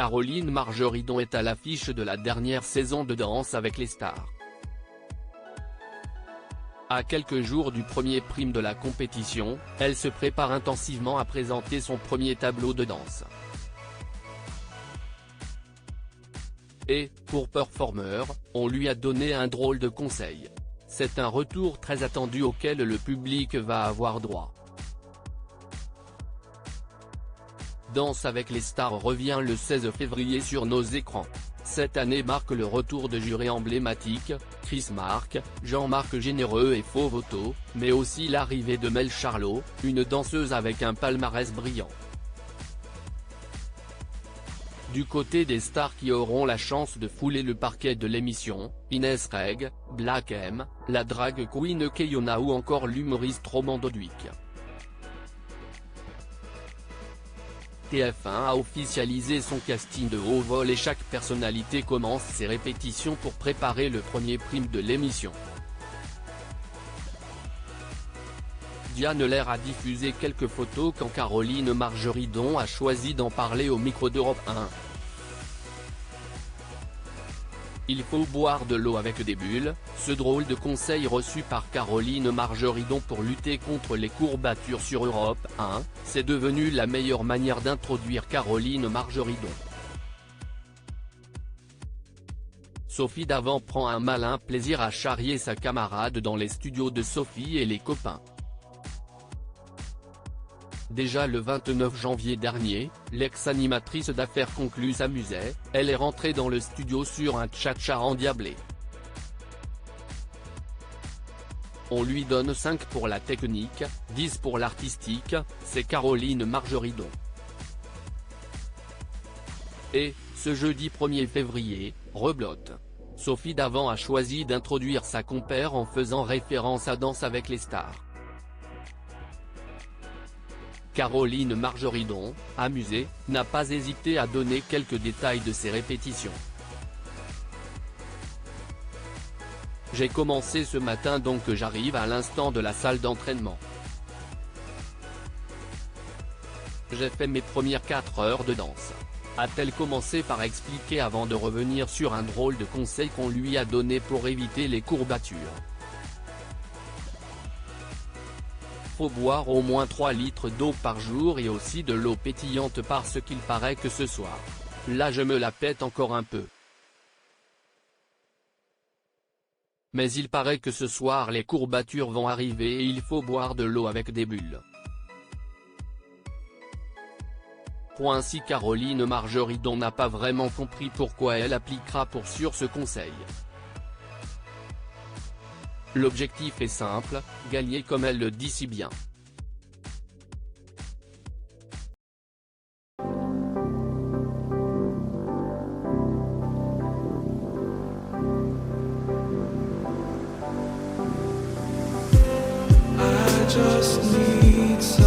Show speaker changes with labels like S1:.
S1: Caroline Margeridon est à l'affiche de la dernière saison de Danse avec les stars. À quelques jours du premier prime de la compétition, elle se prépare intensivement à présenter son premier tableau de danse. Et, pour Performer, on lui a donné un drôle de conseil. C'est un retour très attendu auquel le public va avoir droit. Danse avec les stars revient le 16 février sur nos écrans. Cette année marque le retour de jurés emblématiques, Chris Marc, Jean-Marc Généreux et Faux Voto, mais aussi l'arrivée de Mel Charlot, une danseuse avec un palmarès brillant. Du côté des stars qui auront la chance de fouler le parquet de l'émission, Inès Reg, Black M, la drag queen Keyona ou encore l'humoriste Roman Doduic. TF1 a officialisé son casting de haut vol et chaque personnalité commence ses répétitions pour préparer le premier prime de l'émission. Diane Lair a diffusé quelques photos quand Caroline Margeridon a choisi d'en parler au micro d'Europe 1. Il faut boire de l'eau avec des bulles, ce drôle de conseil reçu par Caroline Margeridon pour lutter contre les courbatures sur Europe 1, c'est devenu la meilleure manière d'introduire Caroline Margeridon. Sophie Davant prend un malin plaisir à charrier sa camarade dans les studios de Sophie et les copains. Déjà le 29 janvier dernier, l'ex-animatrice d'Affaires conclues s'amusait, elle est rentrée dans le studio sur un tcha-tcha endiablé. On lui donne 5 pour la technique, 10 pour l'artistique, c'est Caroline Margeridon. Et, ce jeudi 1er février, reblote. Sophie Davant a choisi d'introduire sa compère en faisant référence à Danse avec les stars. Caroline Margeridon, amusée, n'a pas hésité à donner quelques détails de ses répétitions. J'ai commencé ce matin donc j'arrive à l'instant de la salle d'entraînement. J'ai fait mes premières 4 heures de danse. A-t-elle commencé par expliquer avant de revenir sur un drôle de conseil qu'on lui a donné pour éviter les courbatures. Faut boire au moins 3 litres d'eau par jour et aussi de l'eau pétillante parce qu'il paraît que ce soir. Là je me la pète encore un peu. Mais il paraît que ce soir les courbatures vont arriver et il faut boire de l'eau avec des bulles. Si Caroline Margeridon n'a pas vraiment compris pourquoi elle appliquera pour sûr ce conseil. L'objectif est simple, gagner comme elle le dit si bien.
S2: I just need